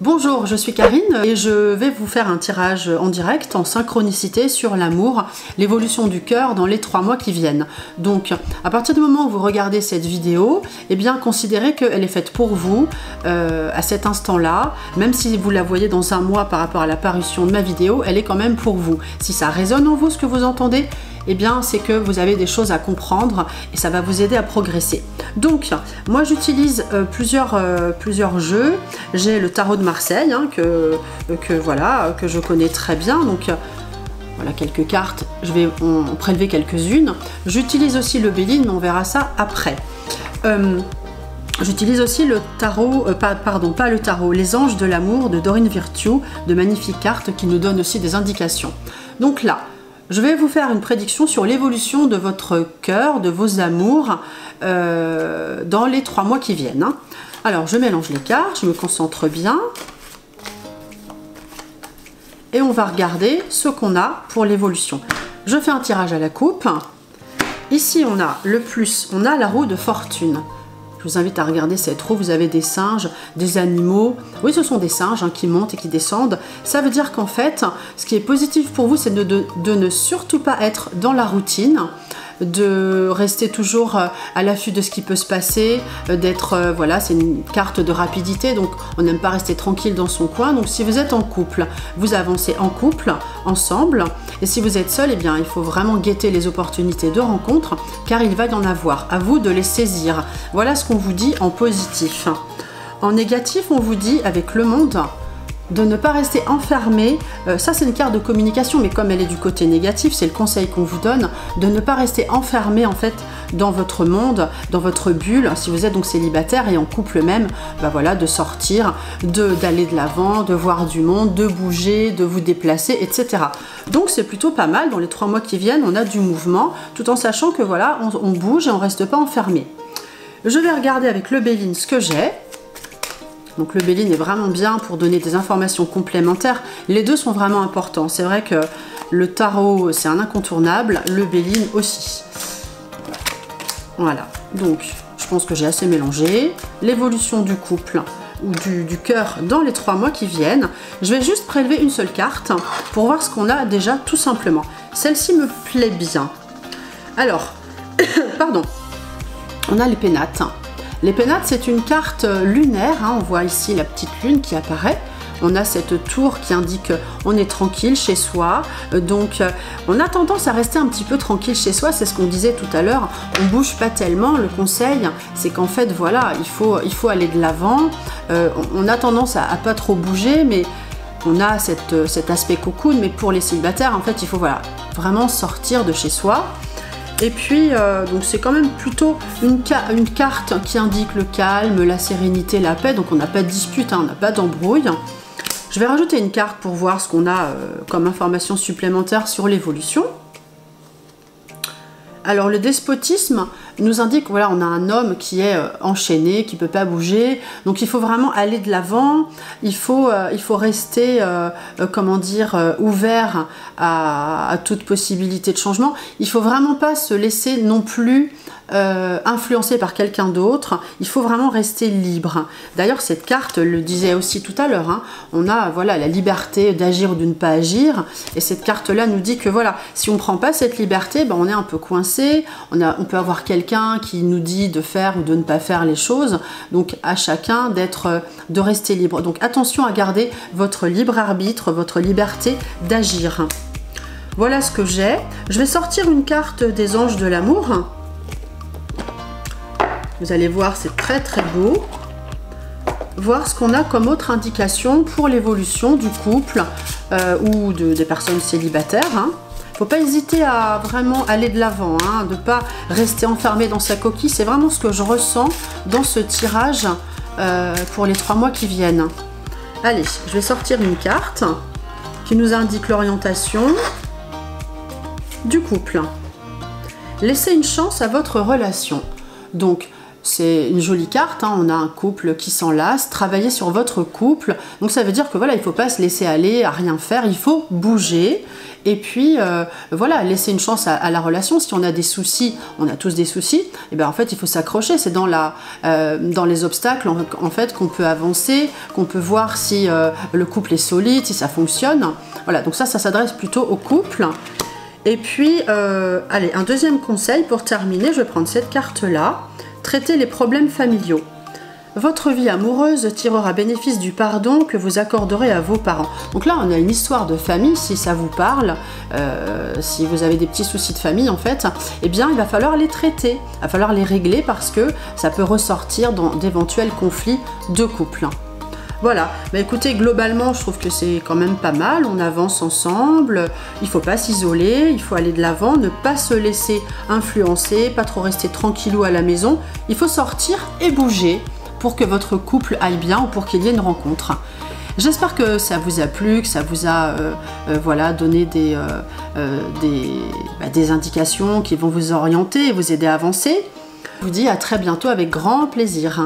Bonjour, je suis Karine et je vais vous faire un tirage en direct, en synchronicité sur l'amour, l'évolution du cœur dans les 3 mois qui viennent. Donc, à partir du moment où vous regardez cette vidéo, eh bien, considérez qu'elle est faite pour vous à cet instant-là. Même si vous la voyez dans un mois par rapport à la parution de ma vidéo, elle est quand même pour vous. Si ça résonne en vous, ce que vous entendez, eh bien, c'est que vous avez des choses à comprendre et ça va vous aider à progresser. Donc, moi, j'utilise plusieurs jeux. J'ai le tarot de Marseille, hein, que je connais très bien. Donc, voilà quelques cartes. Je vais en prélever quelques-unes. J'utilise aussi le Béline, mais on verra ça après. J'utilise aussi le tarot, pas le tarot, les anges de l'amour de Dorine Virtue, de magnifiques cartes qui nous donnent aussi des indications. Donc là, je vais vous faire une prédiction sur l'évolution de votre cœur, de vos amours dans les 3 mois qui viennent. Hein. Alors, je mélange les cartes, je me concentre bien. Et on va regarder ce qu'on a pour l'évolution. Je fais un tirage à la coupe. Ici, on a le plus, on a la roue de fortune. Je vous invite à regarder cette roue, vous avez des singes, des animaux. Oui, ce sont des singes hein, qui montent et qui descendent. Ça veut dire qu'en fait, ce qui est positif pour vous, c'est de ne surtout pas être dans la routine, de rester toujours à l'affût de ce qui peut se passer, d'être, voilà, c'est une carte de rapidité, donc on n'aime pas rester tranquille dans son coin. Donc si vous êtes en couple, vous avancez en couple, ensemble, et si vous êtes seul, eh bien il faut vraiment guetter les opportunités de rencontre, car il va y en avoir, à vous de les saisir. Voilà ce qu'on vous dit en positif. En négatif, on vous dit, avec le monde, de ne pas rester enfermé, ça c'est une carte de communication, mais comme elle est du côté négatif, c'est le conseil qu'on vous donne, de ne pas rester enfermé en fait dans votre monde, dans votre bulle, si vous êtes donc célibataire et en couple même, bah voilà, de sortir, d'aller de l'avant, de voir du monde, de bouger, de vous déplacer, etc. Donc c'est plutôt pas mal, dans les 3 mois qui viennent, on a du mouvement, tout en sachant que voilà, on bouge et on reste pas enfermé. Je vais regarder avec le Béline ce que j'ai. Donc le Béline est vraiment bien pour donner des informations complémentaires. Les deux sont vraiment importants. C'est vrai que le tarot, c'est un incontournable. Le Béline aussi. Voilà. Donc, je pense que j'ai assez mélangé. L'évolution du couple ou du cœur dans les 3 mois qui viennent. Je vais juste prélever une seule carte pour voir ce qu'on a déjà tout simplement. Celle-ci me plaît bien. Alors, pardon. On a les pénates. Les pénates, c'est une carte lunaire, hein, on voit ici la petite lune qui apparaît. On a cette tour qui indique qu'on est tranquille chez soi. Donc, on a tendance à rester un petit peu tranquille chez soi. C'est ce qu'on disait tout à l'heure. On ne bouge pas tellement. Le conseil, c'est qu'en fait, voilà, il faut aller de l'avant. On a tendance à pas trop bouger, mais on a cet aspect cocoon. Mais pour les célibataires, en fait, il faut voilà, vraiment sortir de chez soi. Et puis, donc c'est quand même plutôt une carte qui indique le calme, la sérénité, la paix. Donc on n'a pas de dispute, hein, on n'a pas d'embrouille. Je vais rajouter une carte pour voir ce qu'on a comme information supplémentaire sur l'évolution. Alors le despotisme nous indique, voilà, on a un homme qui est enchaîné, qui ne peut pas bouger. Donc il faut vraiment aller de l'avant, il faut rester, comment dire, ouvert à toute possibilité de changement. Il ne faut vraiment pas se laisser non plus influencé par quelqu'un d'autre. Il faut vraiment rester libre. D'ailleurs, cette carte le disait aussi tout à l'heure, hein, on a voilà, la liberté d'agir ou de ne pas agir, et cette carte-là nous dit que voilà, si on ne prend pas cette liberté, ben, on est un peu coincé, on peut avoir quelqu'un qui nous dit de faire ou de ne pas faire les choses, donc à chacun de rester libre. Donc attention à garder votre libre arbitre, votre liberté d'agir. Voilà ce que j'ai. Je vais sortir une carte des anges de l'amour. Vous allez voir, c'est très très beau. Voir ce qu'on a comme autre indication pour l'évolution du couple ou des personnes célibataires. Hein. Faut pas hésiter à vraiment aller de l'avant, hein, de pas rester enfermé dans sa coquille. C'est vraiment ce que je ressens dans ce tirage pour les 3 mois qui viennent. Allez, je vais sortir une carte qui nous indique l'orientation du couple. Laissez une chance à votre relation. Donc, c'est une jolie carte, hein. On a un couple qui s'enlace, travailler sur votre couple. Donc ça veut dire que voilà, il ne faut pas se laisser aller à rien faire, il faut bouger. Et puis voilà, laisser une chance à la relation. Si on a des soucis, on a tous des soucis, et bien en fait il faut s'accrocher. C'est dans les obstacles en fait qu'on peut avancer, qu'on peut voir si le couple est solide, si ça fonctionne. Voilà, donc ça s'adresse plutôt au couple. Et puis, allez, un deuxième conseil pour terminer, je vais prendre cette carte-là. Traiter les problèmes familiaux. Votre vie amoureuse tirera bénéfice du pardon que vous accorderez à vos parents. Donc là, on a une histoire de famille, si ça vous parle, si vous avez des petits soucis de famille en fait, eh bien il va falloir les traiter, il va falloir les régler parce que ça peut ressortir dans d'éventuels conflits de couple. Voilà, bah écoutez, globalement, je trouve que c'est quand même pas mal, on avance ensemble, il faut pas s'isoler, il faut aller de l'avant, ne pas se laisser influencer, pas trop rester tranquillou à la maison, il faut sortir et bouger pour que votre couple aille bien ou pour qu'il y ait une rencontre. J'espère que ça vous a plu, que ça vous a voilà, donné des indications qui vont vous orienter et vous aider à avancer. Je vous dis à très bientôt avec grand plaisir.